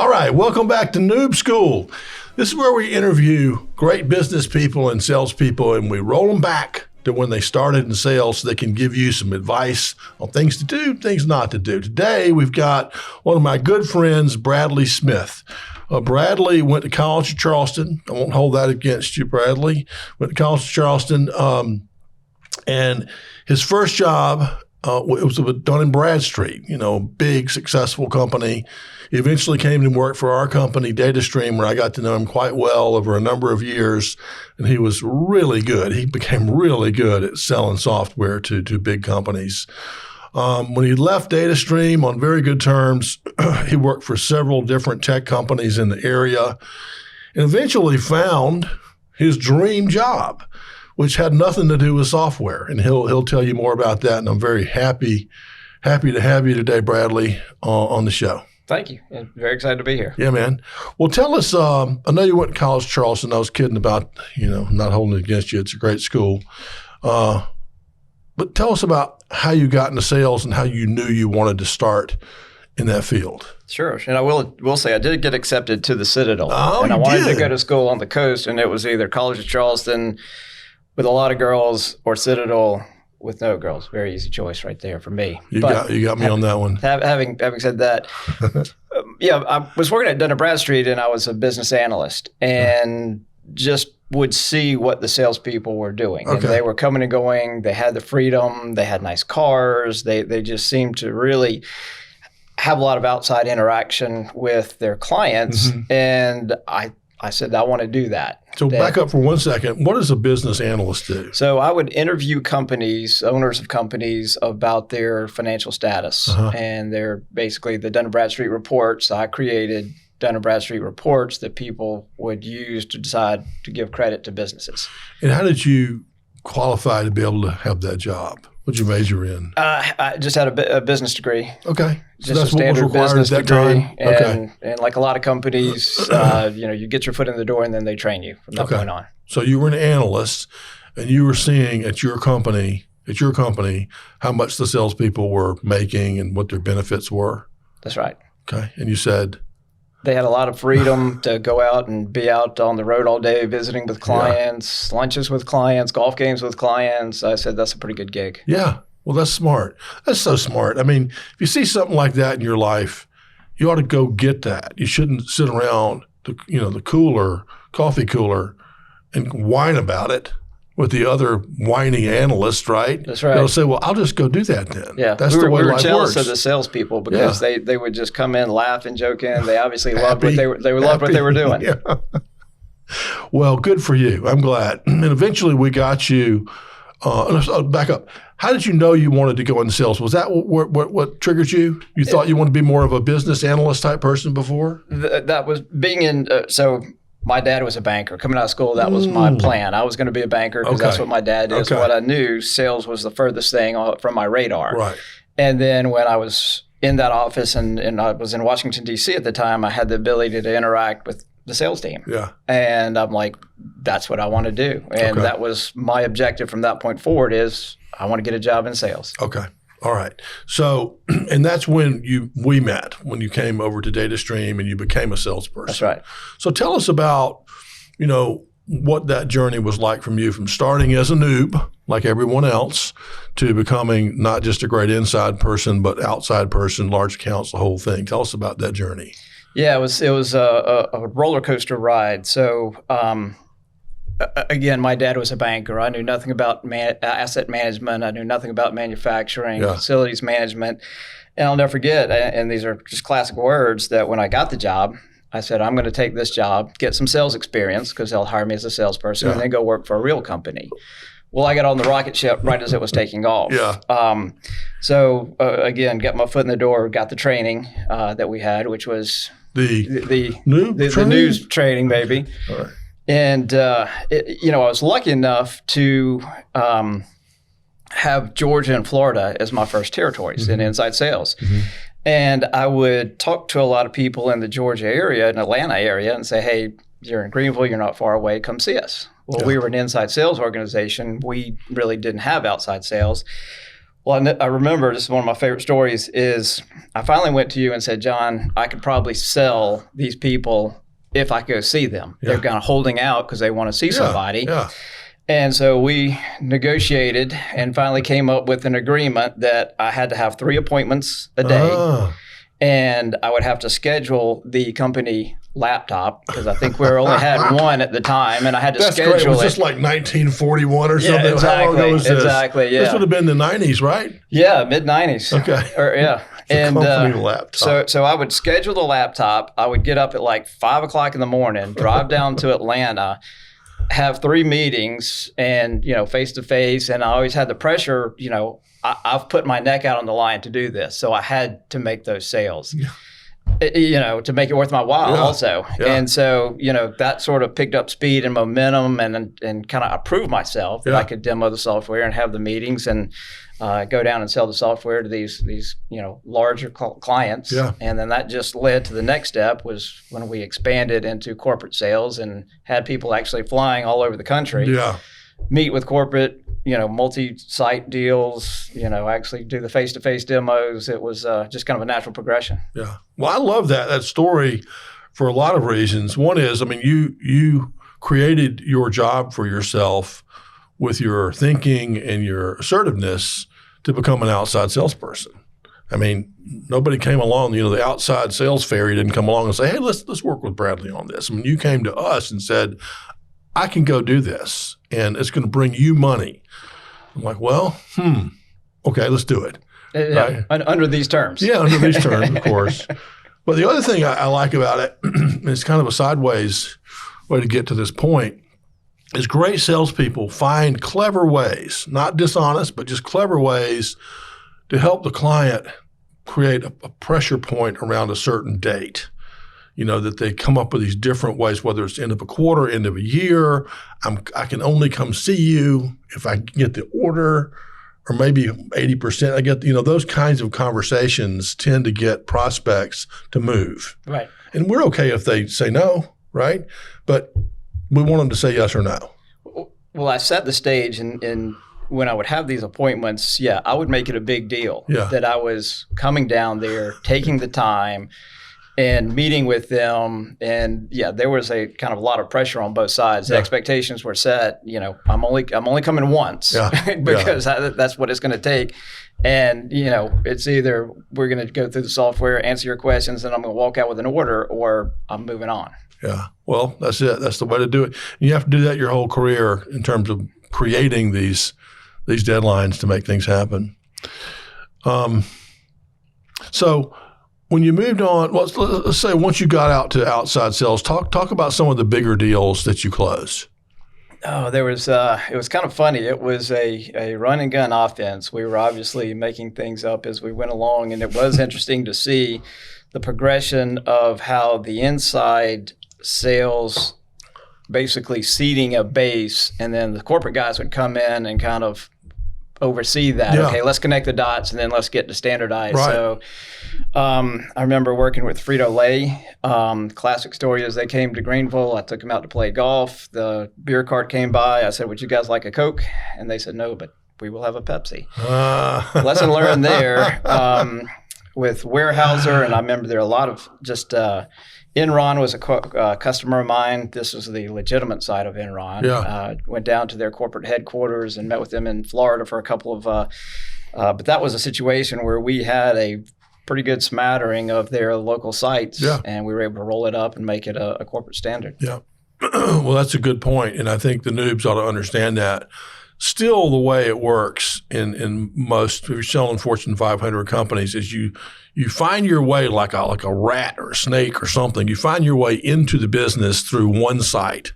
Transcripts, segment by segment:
All right, welcome back to Noob School. This is where we interview great business people and salespeople, and we roll them back to when they started in sales so they can give you some advice on things to do, things not to do. Today, we've got one of my good friends, Bradley Smith. Bradley went to college at Charleston. I won't hold that against you, Bradley. Went to college at Charleston, and his first job it was with Dun & Bradstreet, big, successful company. He eventually came to work for our company, Datastream, where I got to know him quite well over a number of years, and he was really good. He became really good at selling software to big companies. When he left Datastream on very good terms, he worked for several different tech companies in the area and eventually found his dream job, which had nothing to do with software. And he'll tell you more about that. And I'm very happy to have you today, Bradley, on the show. Thank you. I'm very excited to be here. Yeah, man. Well, tell us, I know you went to college at Charleston. I was kidding about, not holding it against you. It's a great school. But tell us about how you got into sales and how you knew you wanted to start in that field. Sure. And I will say I did get accepted to the Citadel. Oh, and I you wanted did? to go to school on the coast, and it was either College of Charleston with a lot of girls or Citadel with no girls. Very easy choice right there for me. You got me on that one. Having said that, I was working at Dun & Bradstreet, and I was a business analyst, and just would see what the salespeople were doing. Okay. And they were coming and going. They had the freedom. They had nice cars. They just seemed to really have a lot of outside interaction with their clients. Mm-hmm. And I said, I want to do that. So back up for 1 second. What does a business analyst do? So I would interview companies, owners of companies, about their financial status. And they're basically the Dun & Bradstreet reports. I created Dun & Bradstreet reports that people would use to decide to give credit to businesses. And how did you qualify to be able to have that job? What'd you major in? I just had a business degree. Okay. So Just that's a what was standard required business at that degree. time? Okay. And like a lot of companies, you get your foot in the door and then they train you from that point on. So you were an analyst and you were seeing at your company, how much the salespeople were making and what their benefits were. That's right. Okay. And you said? They had a lot of freedom to go out and be out on the road all day, visiting with clients, lunches with clients, golf games with clients. I said, that's a pretty good gig. Yeah. Well, that's smart. That's so smart. I mean, if you see something like that in your life, you ought to go get that. You shouldn't sit around the coffee cooler and whine about it with the other whiny analysts, right? That's right. They'll say, well, I'll just go do that then. Yeah. That's the way we were life jealous works. of the salespeople because they would just come in, laugh and joke in. They obviously loved what they were doing. Yeah. Well, good for you. I'm glad. And eventually we got you, back up. How did you know you wanted to go into sales? Was that what triggered you? You thought you wanted to be more of a business analyst type person before? That was being in, so my dad was a banker. Coming out of school, that was my plan. I was going to be a banker because that's what my dad is. What I knew, sales was the furthest thing from my radar. Right. And then when I was in that office and I was in Washington, D.C. at the time, I had the ability to interact with the sales team. Yeah. And I'm like, that's what I want to do. And that was my objective from that point forward is I want to get a job in sales. Okay. All right. So, and that's when we met, when you came over to Datastream and you became a salesperson. That's right. So tell us about, what that journey was like from starting as a noob, like everyone else, to becoming not just a great inside person, but outside person, large accounts, the whole thing. Tell us about that journey. Yeah, it was a roller coaster ride. So, again, my dad was a banker. I knew nothing about asset management. I knew nothing about manufacturing, facilities management. And I'll never forget, and these are just classic words, that when I got the job, I said, I'm going to take this job, get some sales experience because they'll hire me as a salesperson, and then go work for a real company. Well, I got on the rocket ship right as it was taking off. So again, got my foot in the door, got the training that we had, which was the news training, baby. All right. And, I was lucky enough to have Georgia and Florida as my first territories in inside sales. And I would talk to a lot of people in the Georgia area and Atlanta area and say, hey, you're in Greenville, you're not far away, come see us. Well, we were an inside sales organization. We really didn't have outside sales. Well, I remember, this is one of my favorite stories, is I finally went to you and said, John, I could probably sell these people if I go see them. Yeah. They're kind of holding out because they want to see somebody. Yeah. And so we negotiated and finally came up with an agreement that I had to have 3 appointments a day. And I would have to schedule the company laptop because I think we only had one at the time, and I had to schedule great. Was it. this like 1941 or something? Exactly, How long ago was this? Exactly, yeah. This would have been the 90s, right? Yeah, mid-90s. Okay. Yeah. And company laptop. So I would schedule the laptop. I would get up at like 5 o'clock in the morning, drive down to Atlanta, have 3 meetings, and face to face. And I always had the pressure. I've put my neck out on the line to do this, so I had to make those sales. Yeah. To make it worth my while, also. Yeah. And so that sort of picked up speed and momentum, and kind of I proved myself that I could demo the software and have the meetings and go down and sell the software to these larger clients. Yeah. And then that just led to the next step, was when we expanded into corporate sales and had people actually flying all over the country. Yeah. Meet with corporate, multi-site deals, actually do the face-to-face demos. It was just kind of a natural progression. Yeah. Well, I love that story for a lot of reasons. One is, you created your job for yourself with your thinking and your assertiveness to become an outside salesperson. Nobody came along, the outside sales fairy didn't come along and say, hey, let's work with Bradley on this. You came to us and said, I can go do this, and it's going to bring you money. I'm like, well, okay, let's do it. Yeah, right? Under these terms. Yeah, under these terms, of course. But the other thing I like about it, and it's kind of a sideways way to get to this point, is great salespeople find clever ways, not dishonest, but just clever ways to help the client create a pressure point around a certain date. That they come up with these different ways, whether it's end of a quarter, end of a year. I can only come see you if I get the order, or maybe 80%. I get, those kinds of conversations tend to get prospects to move. Right. And we're okay if they say no, right? But we want them to say yes or no. Well, I set the stage, and when I would have these appointments, I would make it a big deal that I was coming down there, taking the time, and meeting with them. And there was a kind of a lot of pressure on both sides. The expectations were set, I'm only coming once because that's what it's going to take. And, it's either we're going to go through the software, answer your questions, and I'm going to walk out with an order, or I'm moving on. Yeah. Well, that's it. That's the way to do it. And you have to do that your whole career in terms of creating these deadlines to make things happen. So when you moved on, let's say once you got out to outside sales, talk about some of the bigger deals that you closed. Oh, it was kind of funny. It was a run and gun offense. We were obviously making things up as we went along, and it was interesting to see the progression of how the inside sales basically seeding a base, and then the corporate guys would come in and kind of oversee that. Yeah. Okay, let's connect the dots, and then let's get to standardize. Right. So I remember working with Frito-Lay. Classic story is they came to Greenville. I took them out to play golf. The beer cart came by. I said, would you guys like a Coke? And they said, no, but we will have a Pepsi. Lesson learned there with Weyerhaeuser. And I remember there are a lot of just Enron was a customer of mine. This was the legitimate side of Enron. Yeah. Went down to their corporate headquarters and met with them in Florida for a couple of but that was a situation where we had a pretty good smattering of their local sites, and we were able to roll it up and make it a corporate standard. Yeah. Well, that's a good point, and I think the noobs ought to understand that. Still, the way it works in most, if you're selling Fortune 500 companies, is you find your way like a rat or a snake or something. You find your way into the business through one site,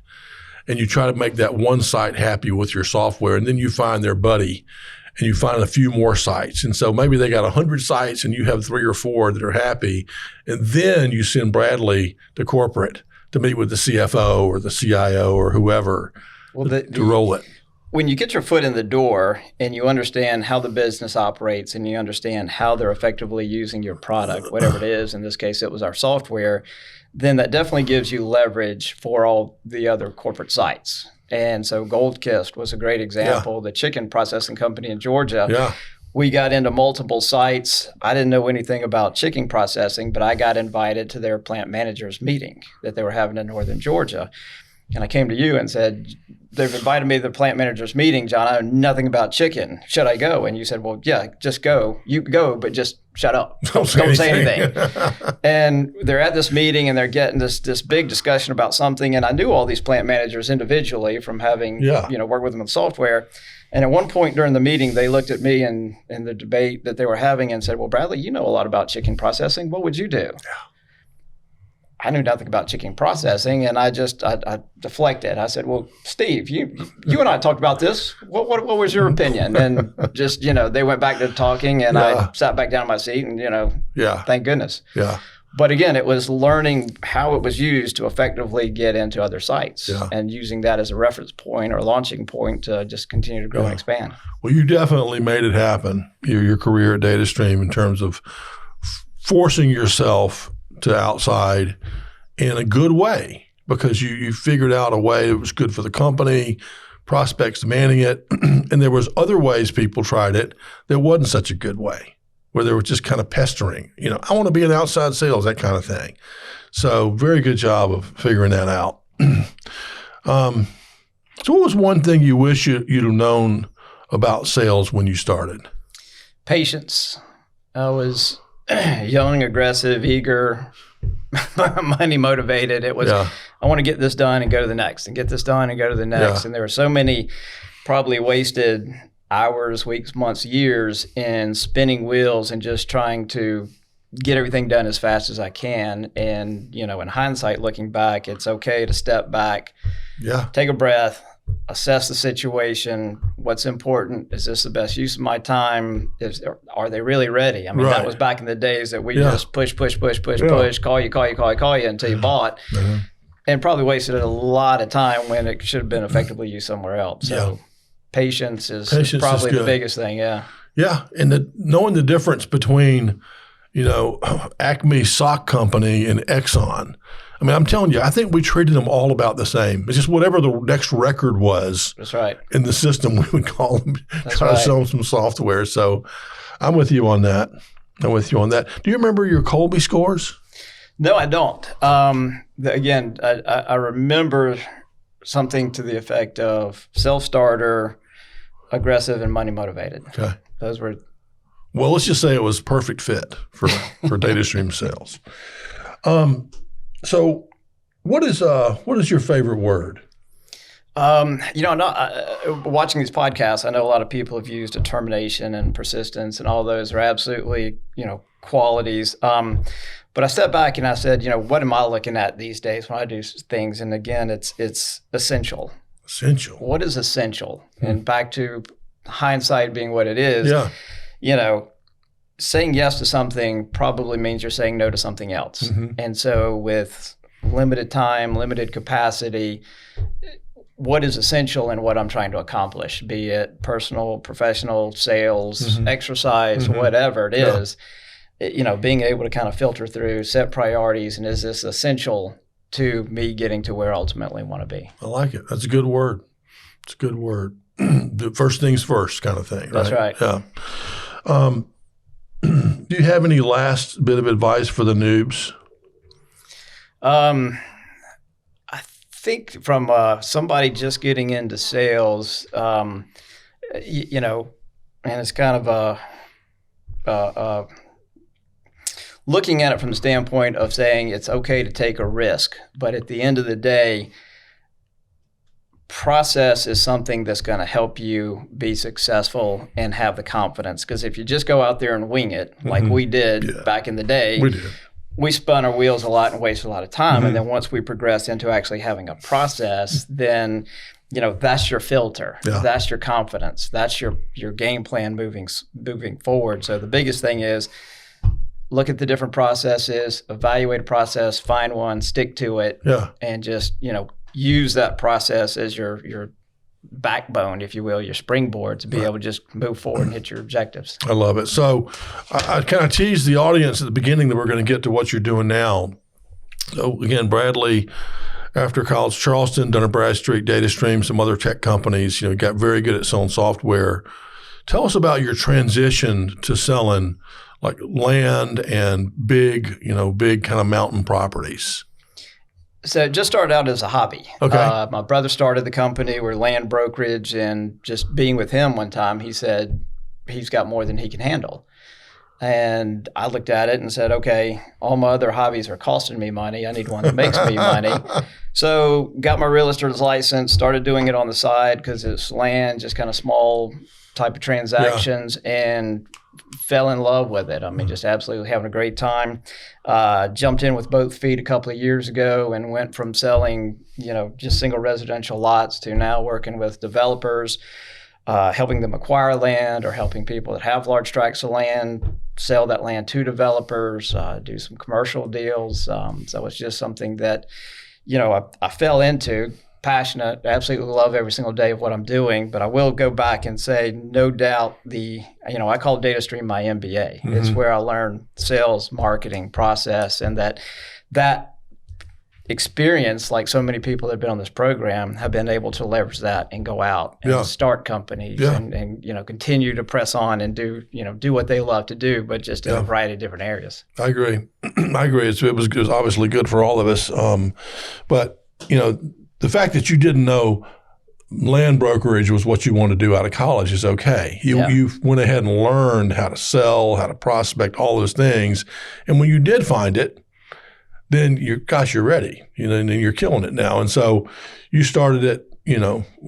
and you try to make that one site happy with your software, and then you find their buddy, and you find a few more sites. And so maybe they got 100 sites, and you have 3 or 4 that are happy, and then you send Bradley to corporate to meet with the CFO or the CIO or whoever to roll it. When you get your foot in the door and you understand how the business operates and you understand how they're effectively using your product, whatever it is, in this case it was our software, then that definitely gives you leverage for all the other corporate sites. And so Gold Kist was a great example. The chicken processing company in Georgia, we got into multiple sites. I didn't know anything about chicken processing, but I got invited to their plant managers meeting that they were having in northern Georgia. And I came to you and said, they've invited me to the plant managers meeting, John. I know nothing about chicken. Should I go? And you said, well, yeah, just go. You go, but just shut up. Don't say anything. And they're at this meeting and they're getting this big discussion about something. And I knew all these plant managers individually from having worked with them on software. And at one point during the meeting, they looked at me and the debate that they were having and said, well, Bradley, you know a lot about chicken processing. What would you do? Yeah. I knew nothing about chicken processing, and I deflected. I said, well, Steve, you and I talked about this. What was your opinion? And just, they went back to talking, and I sat back down in my seat and, thank goodness. Yeah. But again, it was learning how it was used to effectively get into other sites and using that as a reference point or launching point to just continue to grow and expand. Well, you definitely made it happen, your career at Datastream, in terms of forcing yourself to outside in a good way, because you figured out a way that was good for the company, prospects demanding it, and there was other ways people tried it that wasn't such a good way, where they were just kind of pestering, I want to be in outside sales, that kind of thing. So very good job of figuring that out. So what was one thing you wish you'd have known about sales when you started? Patience. I was young, aggressive, eager, money motivated. It was, I want to get this done and go to the next, and get this done and go to the next. Yeah. And there were so many probably wasted hours, weeks, months, years in spinning wheels and just trying to get everything done as fast as I can. And, in hindsight, looking back, it's okay to step back, take a breath, assess the situation. What's important? Is this the best use of my time? Are they really ready? I mean, that was back in the days that we just push, call you until you bought, and probably wasted a lot of time when it should have been effectively used somewhere else. So patience is probably the biggest thing. Yeah. Yeah. And knowing the difference between, Acme Sock Company and Exxon. I mean, I'm telling you, I think we treated them all about the same. It's just whatever the next record was. That's right. In the system, we would call them, try to sell them some software. So I'm with you on that. Do you remember your Colby scores? No, I don't. Again, I remember something to the effect of self-starter, aggressive, and money motivated. Okay. Those were. Well, let's just say it was perfect fit for Datastream sales. So what is your favorite word? Watching these podcasts, I know a lot of people have used determination and persistence, and all those are absolutely, qualities. But I stepped back and I said, what am I looking at these days when I do things? And again, it's essential. Essential. What is essential? And back to hindsight being what it is. Yeah. Saying yes to something probably means you're saying no to something else. Mm-hmm. And so with limited time, limited capacity, what is essential in what I'm trying to accomplish, be it personal, professional, sales, exercise, whatever it is, being able to kind of filter through, set priorities, and is this essential to me getting to where I ultimately want to be? I like it. That's a good word. It's a good word. The first things first kind of thing. That's right. Yeah. Do you have any last bit of advice for the noobs? I think from somebody just getting into sales, and it's kind of looking at it from the standpoint of saying it's okay to take a risk, but at the end of the day, process is something that's going to help you be successful and have the confidence. Because if you just go out there and wing it, like we did back in the day, we spun our wheels a lot and wasted a lot of time. And then once we progressed into actually having a process, then that's your filter. Yeah. That's your confidence. That's your game plan moving forward. So the biggest thing is look at the different processes, evaluate a process, find one, stick to it, and just use that process as your backbone, if you will, your springboard to be able to just move forward and hit your objectives. I love it. So I kind of teased the audience at the beginning that we're going to get to what you're doing now. So again, Bradley, after college, Charleston, Dun & Bradstreet, Datastream, some other tech companies, got very good at selling software. Tell us about your transition to selling like land and big kind of mountain properties. So it just started out as a hobby. Okay. My brother started the company. We're land brokerage, and just being with him one time, he said he's got more than he can handle. And I looked at it and said, okay, all my other hobbies are costing me money. I need one that makes me money. So got my realtor's license, started doing it on the side because it's land, just kind of small type of transactions, and fell in love with it. I mean, just absolutely having a great time. Jumped in with both feet a couple of years ago and went from selling, just single residential lots to now working with developers, helping them acquire land or helping people that have large tracts of land sell that land to developers, do some commercial deals. So it's just something that, I fell into. Passionate, absolutely love every single day of what I'm doing, but I will go back and say, no doubt I call Datastream my MBA. Mm-hmm. It's where I learn sales, marketing, process, and that experience, like so many people that have been on this program, have been able to leverage that and go out and start companies and continue to press on and do what they love to do, but just in a variety of different areas. I agree. It was obviously good for all of us, but the fact that you didn't know land brokerage was what you wanted to do out of college is okay. You went ahead and learned how to sell, how to prospect, all those things. And when you did find it, then you're ready, and you're killing it now. And so you started it,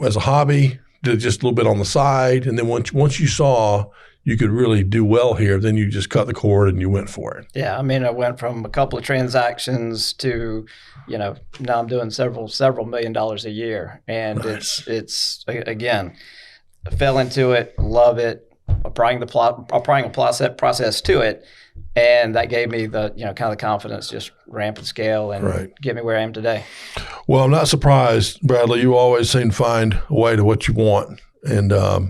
as a hobby, did just a little bit on the side. And then once you saw you could really do well here, then you just cut the cord and you went for it. Yeah, I mean, I went from a couple of transactions to, now I'm doing several $1 million a year, and nice. It's again, I fell into it, love it, applying a process to it, and that gave me the kind of the confidence, just ramp and scale and get me where I am today. Well, I'm not surprised, Bradley. You always seem to find a way to what you want, and I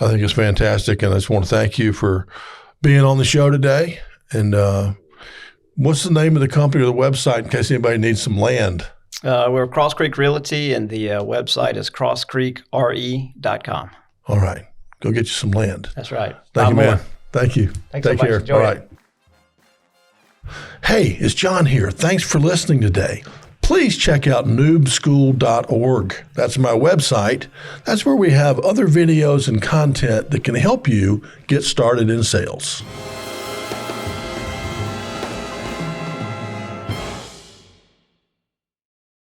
think it's fantastic, and I just want to thank you for being on the show today. And what's the name of the company or the website in case anybody needs some land? We're Cross Creek Realty, and the website is crosscreekre.com. All right. Go get you some land. That's right. Thank you, man. Thank you. Thanks Take so care. much. Enjoy All right. Hey, it's John here. Thanks for listening today. Please check out noobschool.org. That's my website. That's where we have other videos and content that can help you get started in sales.